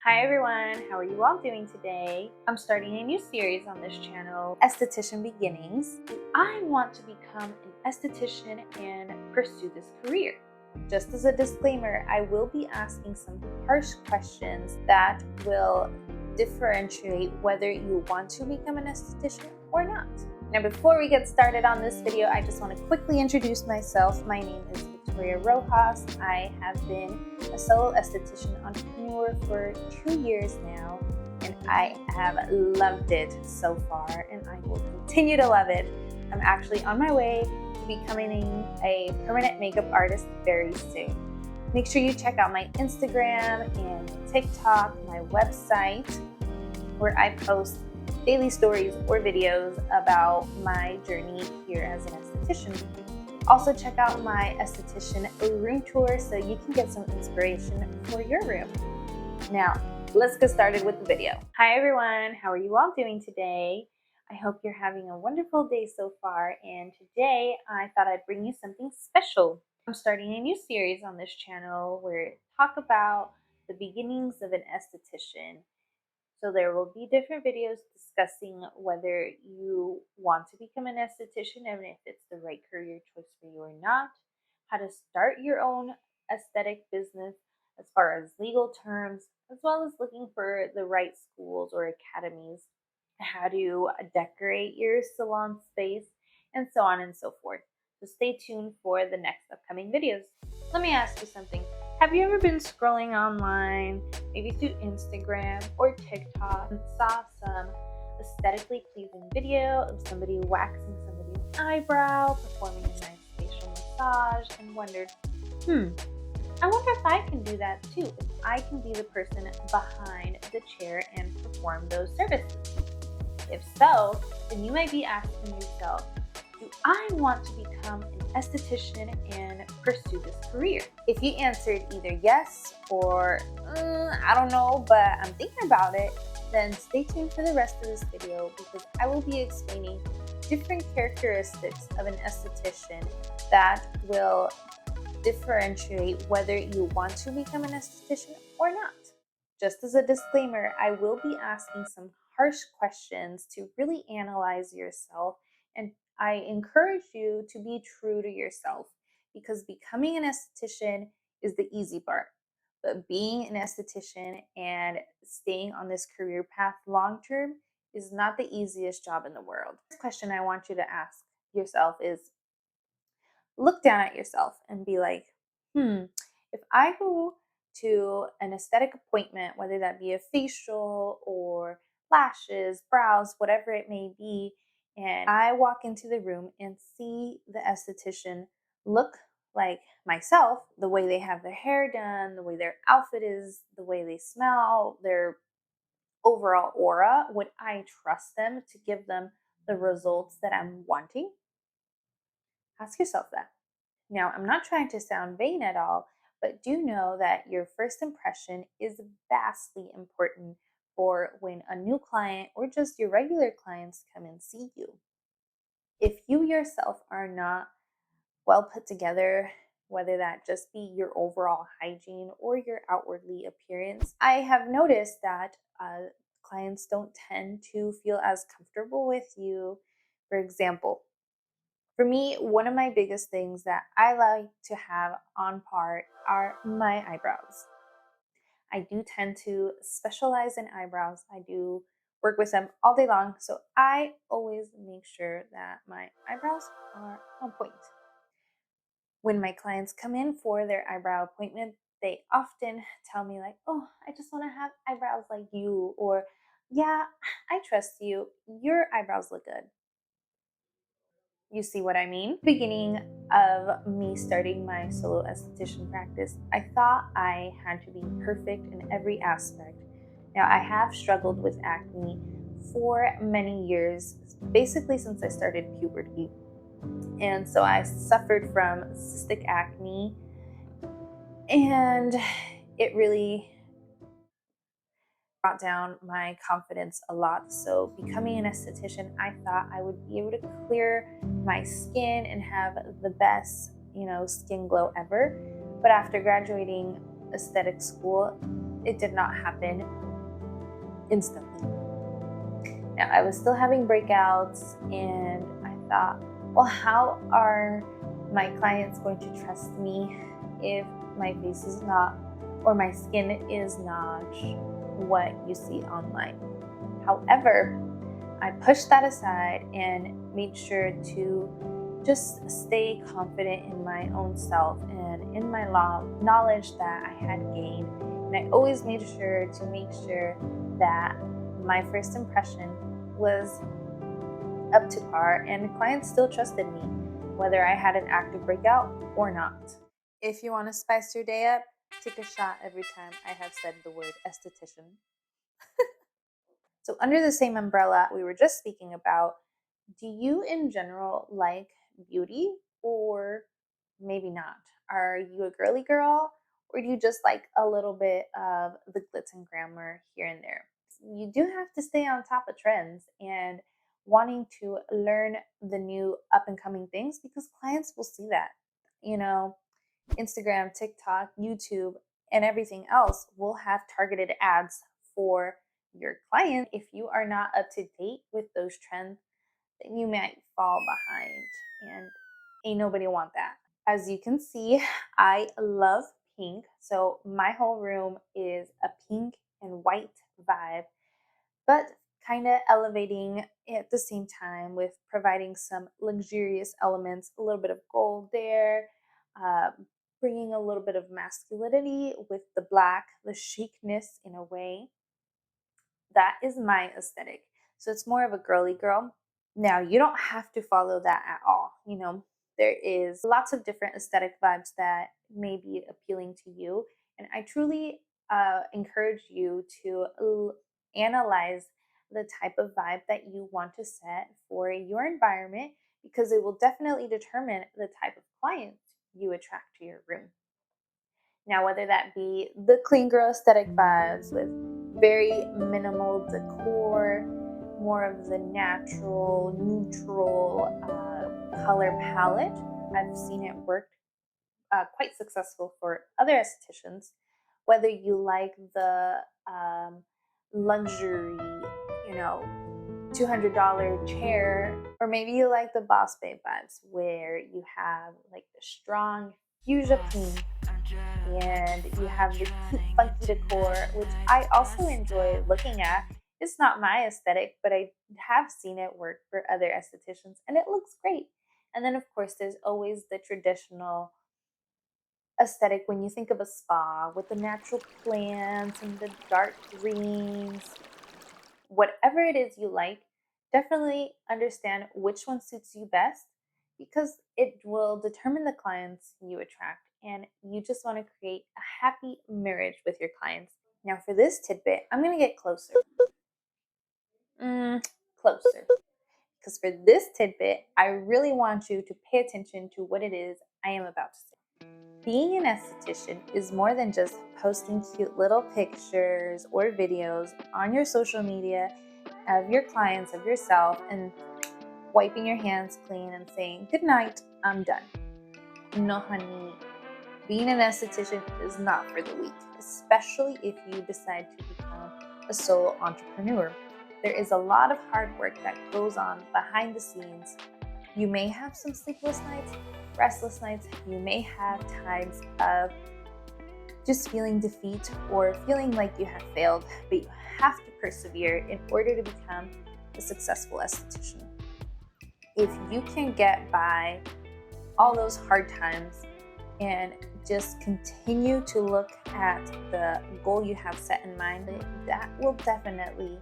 Hi everyone, how are you all doing today? I'm starting a new series on this channel, Esthetician Beginnings. I want to become an esthetician and pursue this career. Just as a disclaimer, I will be asking some harsh questions that will differentiate whether you want to become an esthetician or not. Now, before we get started on this video, I just want to quickly introduce myself. My name is Victoria Rojas. I have been a solo esthetician entrepreneur for 2 years now, and I have loved it so far, and I will continue to love it. I'm actually on my way to becoming a permanent makeup artist very soon. Make sure you check out my Instagram and TikTok, my website, where I post daily stories or videos about my journey here as an esthetician. Also check out my esthetician room tour so you can get some inspiration for your room. Now, let's get started with the video. Hi everyone, how are you all doing today? I hope you're having a wonderful day so far, and today I thought I'd bring you something special. I'm starting a new series on this channel where I talk about the beginnings of an esthetician. So there will be different videos discussing whether you want to become an esthetician and if it's the right career choice for you or not, how to start your own aesthetic business as far as legal terms, as well as looking for the right schools or academies, how to decorate your salon space, and so on and so forth. So stay tuned for the next upcoming videos. Let me ask you something. Have you ever been scrolling online, maybe through Instagram or TikTok, and saw some aesthetically pleasing video of somebody waxing somebody's eyebrow, performing a nice facial massage, and wondered, I wonder if I can do that too, if I can be the person behind the chair and perform those services? If so, then you might be asking yourself, do I want to become an esthetician and pursue this career? If you answered either yes or I don't know, but I'm thinking about it, then stay tuned for the rest of this video because I will be explaining different characteristics of an esthetician that will differentiate whether you want to become an esthetician or not. Just as a disclaimer, I will be asking some harsh questions to really analyze yourself, and I encourage you to be true to yourself because becoming an esthetician is the easy part. But being an esthetician and staying on this career path long term is not the easiest job in the world. This question I want you to ask yourself is, look down at yourself and be like, if I go to an aesthetic appointment, whether that be a facial or lashes, brows, whatever it may be, and I walk into the room and see the esthetician look like myself, the way they have their hair done, the way their outfit is, the way they smell, their overall aura, would I trust them to give them the results that I'm wanting? Ask yourself that. Now, I'm not trying to sound vain at all, but do know that your first impression is vastly important for when a new client or just your regular clients come and see you. If you yourself are not well put together, whether that just be your overall hygiene or your outwardly appearance, I have noticed that clients don't tend to feel as comfortable with you. For example, for me, one of my biggest things that I like to have on par are my eyebrows. I do tend to specialize in eyebrows. I do work with them all day long, so I always make sure that my eyebrows are on point. When my clients come in for their eyebrow appointment, they often tell me like, "Oh, I just want to have eyebrows like you," or "Yeah, I trust you. Your eyebrows look good." You see what I mean? Beginning of me starting my solo esthetician practice, I thought I had to be perfect in every aspect. Now, I have struggled with acne for many years, basically since I started puberty. And so I suffered from cystic acne, and it really brought down my confidence a lot. So becoming an esthetician, I thought I would be able to clear my skin and have the best, skin glow ever. But after graduating aesthetic school, it did not happen instantly. Now, I was still having breakouts, and I thought, well, how are my clients going to trust me if my face is not, or my skin is not what you see online? However, I pushed that aside and made sure to just stay confident in my own self and in my knowledge that I had gained. And I always made sure to make sure that my first impression was up to par, and clients still trusted me, whether I had an active breakout or not. If you want to spice your day up, take a shot every time I have said the word esthetician. So, under the same umbrella we were just speaking about, do you in general like beauty, or maybe not? Are you a girly girl, or do you just like a little bit of the glitz and glamour here and there? You do have to stay on top of trends and wanting to learn the new up and coming things, because clients will see that. You know, Instagram, TikTok, YouTube, and everything else will have targeted ads for your client. If you are not up to date with those trends, then you might fall behind, and ain't nobody want that. As you can see, I love pink. So my whole room is a pink and white vibe, but kind of elevating at the same time with providing some luxurious elements, a little bit of gold there, uh, bringing a little bit of masculinity with the black, the chicness in a way. That is my aesthetic. So it's more of a girly girl. Now, you don't have to follow that at all. There is lots of different aesthetic vibes that may be appealing to you. And I truly encourage you to analyze the type of vibe that you want to set for your environment, because it will definitely determine the type of clients you attract to your room. Now, whether that be the clean girl aesthetic vibes with very minimal decor, more of the natural, neutral color palette, I've seen it work quite successful for other estheticians. Whether you like the luxury, you know, $200 chair, or maybe you like the boss babe vibes where you have like the strong fuchsia pink and you have the cute funky decor, which I also enjoy looking at. It's not my aesthetic, but I have seen it work for other estheticians and it looks great. And then of course there's always the traditional aesthetic when you think of a spa with the natural plants and the dark greens. Whatever it is you like, definitely understand which one suits you best, because it will determine the clients you attract, and you just want to create a happy marriage with your clients. Now, for this tidbit, I'm going to get closer. Closer. Because for this tidbit, I really want you to pay attention to what it is I am about to say. Being an esthetician is more than just posting cute little pictures or videos on your social media of your clients, of yourself, and wiping your hands clean and saying, "Good night, I'm done." No, honey. Being an esthetician is not for the weak, especially if you decide to become a solo entrepreneur. There is a lot of hard work that goes on behind the scenes. You may have some sleepless nights, restless nights. You may have times of just feeling defeat or feeling like you have failed, but you have to persevere in order to become a successful esthetician. If you can get by all those hard times and just continue to look at the goal you have set in mind, that will definitely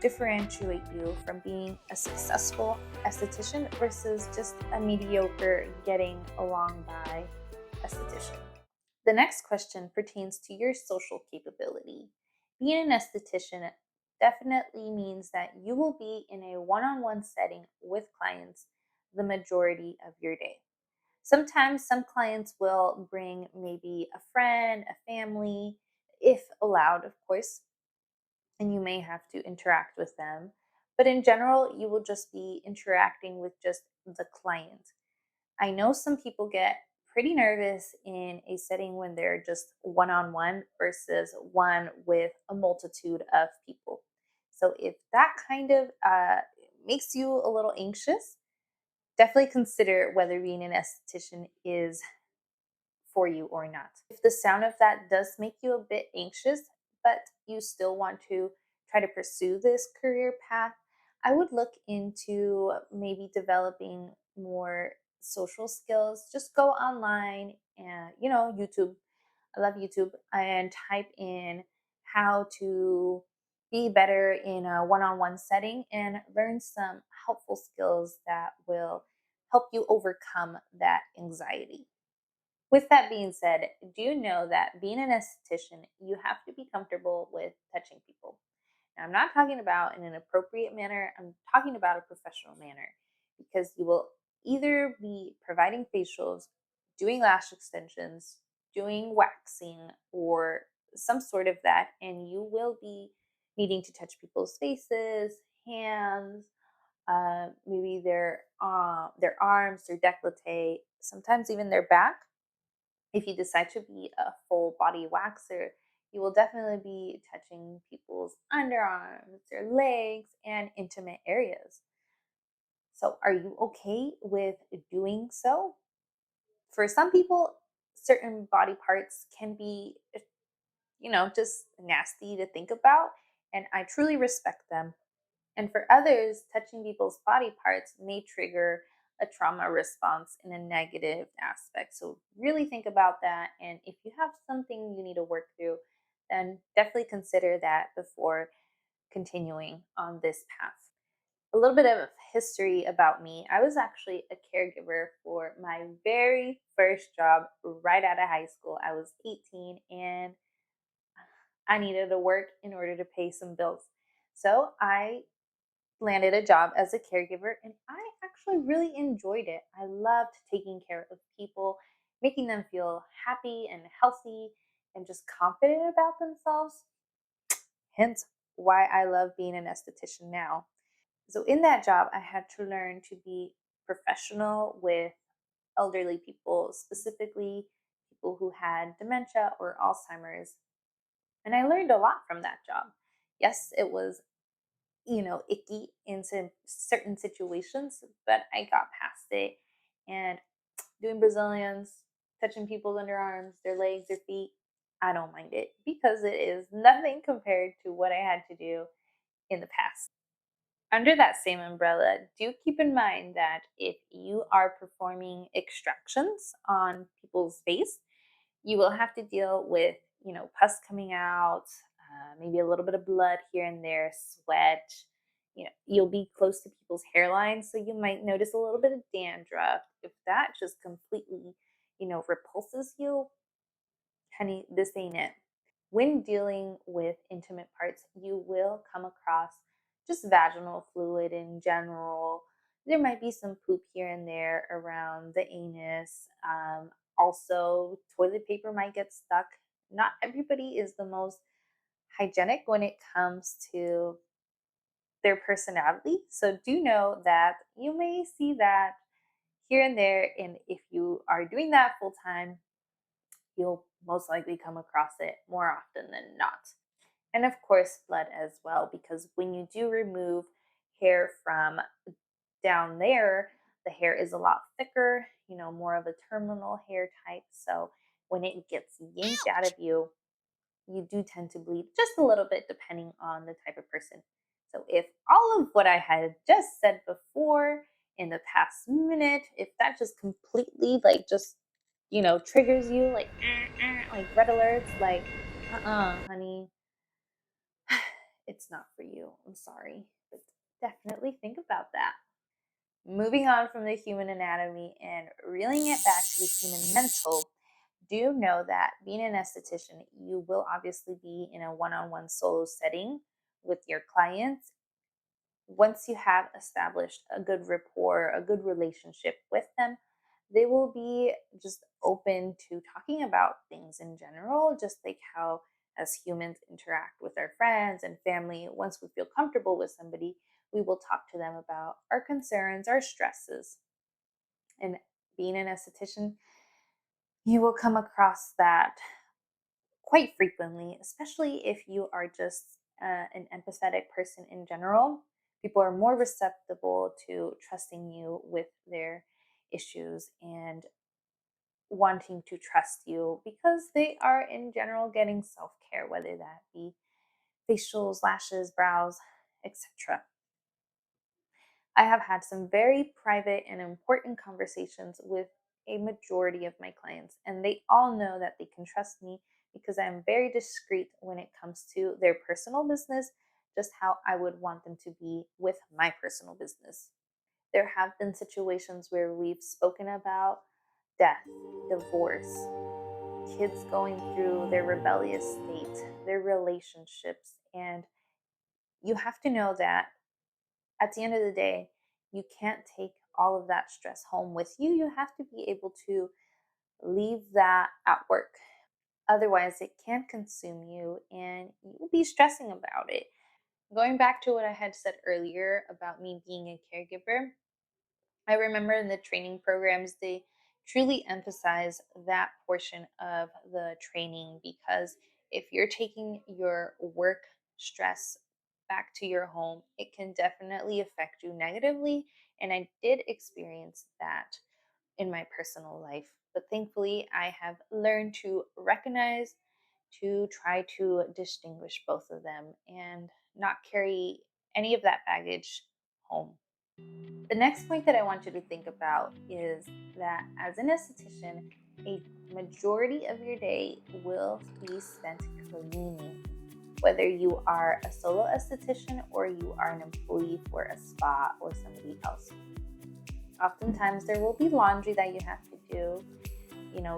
differentiate you from being a successful esthetician versus just a mediocre getting along by esthetician. The next question pertains to your social capability. Being an esthetician definitely means that you will be in a one-on-one setting with clients the majority of your day. Sometimes some clients will bring maybe a friend, a family, if allowed, of course, and you may have to interact with them. But in general, you will just be interacting with just the client. I know some people get pretty nervous in a setting when they're just one on one versus one with a multitude of people. So, if that kind of makes you a little anxious, definitely consider whether being an esthetician is for you or not. If the sound of that does make you a bit anxious, but you still want to try to pursue this career path, I would look into maybe developing more social skills. Just go online and, YouTube. I love YouTube, and type in how to be better in a one on one setting and learn some helpful skills that will help you overcome that anxiety. With that being said, do you know that being an esthetician, you have to be comfortable with touching people? Now, I'm not talking about in an appropriate manner, I'm talking about a professional manner, because you will either be providing facials, doing lash extensions, doing waxing, or some sort of that, and you will be needing to touch people's faces, hands, maybe their arms, their décolleté, sometimes even their back. If you decide to be a full body waxer, you will definitely be touching people's underarms, their legs, and intimate areas. So, are you okay with doing so? For some people, certain body parts can be, just nasty to think about, and I truly respect them. And for others, touching people's body parts may trigger a trauma response in a negative aspect. So, really think about that. And if you have something you need to work through, then definitely consider that before continuing on this path. A little bit of history about me: I was actually a caregiver for my very first job right out of high school. I was 18 and I needed to work in order to pay some bills. So, I landed a job as a caregiver, and I actually really enjoyed it. I loved taking care of people, making them feel happy and healthy and just confident about themselves. Hence why I love being an esthetician now. So, in that job, I had to learn to be professional with elderly people, specifically people who had dementia or Alzheimer's. And I learned a lot from that job. Yes, it was icky in certain situations, but I got past it. And doing Brazilians, touching people's underarms, their legs, their feet, I don't mind it because it is nothing compared to what I had to do in the past. Under that same umbrella, do keep in mind that if you are performing extractions on people's face, you will have to deal with, pus coming out, maybe a little bit of blood here and there, sweat. You'll be close to people's hairlines, so you might notice a little bit of dandruff. If that just completely, repulses you, honey, this ain't it. When dealing with intimate parts, you will come across just vaginal fluid in general. There might be some poop here and there around the anus. Also, toilet paper might get stuck. Not everybody is the most hygienic when it comes to their personality. So, do know that you may see that here and there. And if you are doing that full time, you'll most likely come across it more often than not. And of course, blood as well, because when you do remove hair from down there, the hair is a lot thicker, more of a terminal hair type. So when it gets yanked out of you, you do tend to bleed just a little bit depending on the type of person. So if all of what I had just said before in the past minute, if that just completely triggers you like red alerts, like honey, it's not for you. I'm sorry. But definitely think about that. Moving on from the human anatomy and reeling it back to the human mental, do know that being an esthetician, you will obviously be in a one on one solo setting with your clients. Once you have established a good rapport, a good relationship with them, they will be just open to talking about things in general, just like how as humans interact with our friends and family. Once we feel comfortable with somebody, we will talk to them about our concerns, our stresses. And being an esthetician, You will come across that quite frequently, especially if you are just an empathetic person in general. People are more receptible to trusting you with their issues and wanting to trust you because they are, in general, getting self care, whether that be facials, lashes, brows, etc. I have had some very private and important conversations with a majority of my clients, and they all know that they can trust me because I'm very discreet when it comes to their personal business, just how I would want them to be with my personal business. There have been situations where we've spoken about death, divorce, kids going through their rebellious state, their relationships, and you have to know that at the end of the day, you can't take all of that stress home with you. You have to be able to leave that at work. Otherwise, it can consume you and you'll be stressing about it. Going back to what I had said earlier about me being a caregiver, I remember in the training programs, they truly emphasize that portion of the training because if you're taking your work stress back to your home, it can definitely affect you negatively. And I did experience that in my personal life. But thankfully, I have learned to recognize, to try to distinguish both of them and not carry any of that baggage home. The next point that I want you to think about is that as an esthetician, a majority of your day will be spent cleaning. Whether you are a solo esthetician or you are an employee for a spa or somebody else. Oftentimes, there will be laundry that you have to do,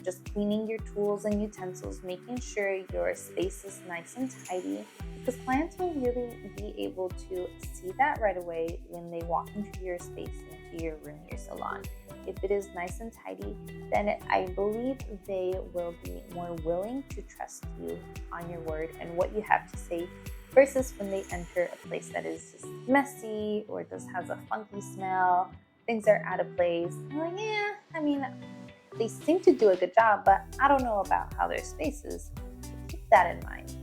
just cleaning your tools and utensils, making sure your space is nice and tidy, because clients will really be able to see that right away when they walk into your space, into your room, your salon. If it is nice and tidy, then I believe they will be more willing to trust you on your word and what you have to say versus when they enter a place that is just messy or just has a funky smell, things are out of place. I'm like, yeah, they seem to do a good job, but I don't know about how their space is. So keep that in mind.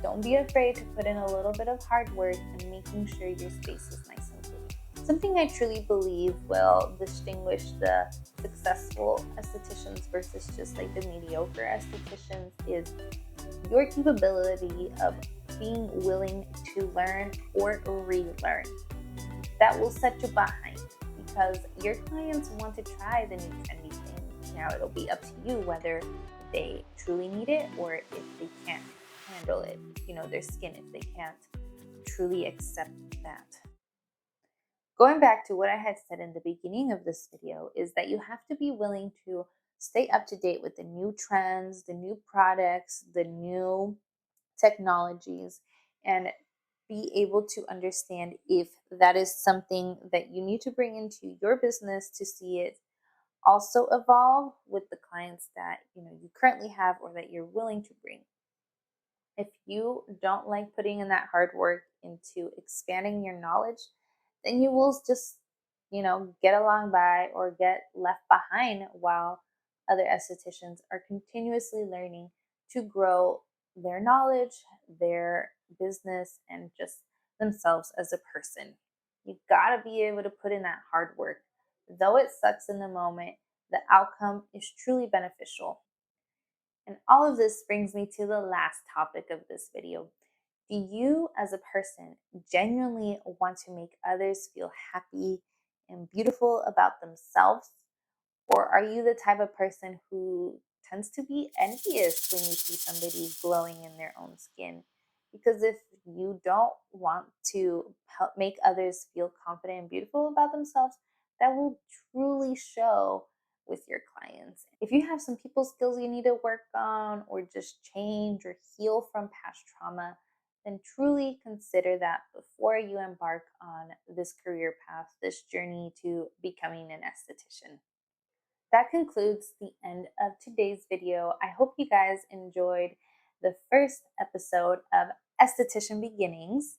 Don't be afraid to put in a little bit of hard work and making sure your space is nice and clean. Something I truly believe will distinguish the successful estheticians versus just like the mediocre estheticians is your capability of being willing to learn or relearn. That will set you behind because your clients want to try the new trendy thing. Now it'll be up to you whether they truly need it or if they can't handle it, their skin, if they can't truly accept that. Going back to what I had said in the beginning of this video is that you have to be willing to stay up to date with the new trends, the new products, the new technologies, and be able to understand if that is something that you need to bring into your business to see it also evolve with the clients that you currently have or that you're willing to bring. If you don't like putting in that hard work into expanding your knowledge, then you will just, get along by or get left behind while other estheticians are continuously learning to grow their knowledge, their business, and just themselves as a person. You gotta be able to put in that hard work. Though it sucks in the moment, the outcome is truly beneficial. And all of this brings me to the last topic of this video. Do you, as a person, genuinely want to make others feel happy and beautiful about themselves? Or are you the type of person who tends to be envious when you see somebody glowing in their own skin? Because if you don't want to help make others feel confident and beautiful about themselves, that will truly show with your clients. If you have some people skills you need to work on or just change or heal from past trauma, then truly consider that before you embark on this career path, this journey to becoming an esthetician. That concludes the end of today's video. I hope you guys enjoyed the first episode of Esthetician Beginnings.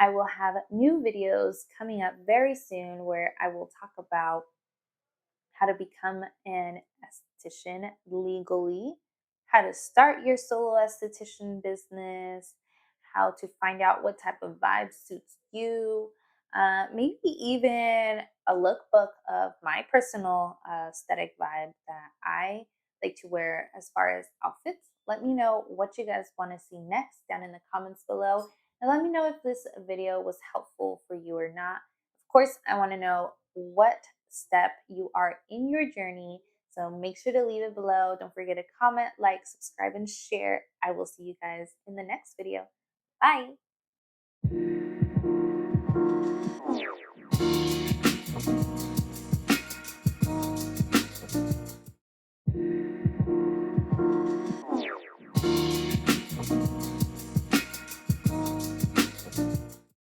I will have new videos coming up very soon where I will talk about how to become an esthetician legally, how to start your solo esthetician business, how to find out what type of vibe suits you, maybe even a lookbook of my personal aesthetic vibe that I like to wear as far as outfits. Let me know what you guys want to see next down in the comments below. And let me know if this video was helpful for you or not. Of course, I want to know what step you are in your journey. So make sure to leave it below. Don't forget to comment, like, subscribe, and share. I will see you guys in the next video. Bye.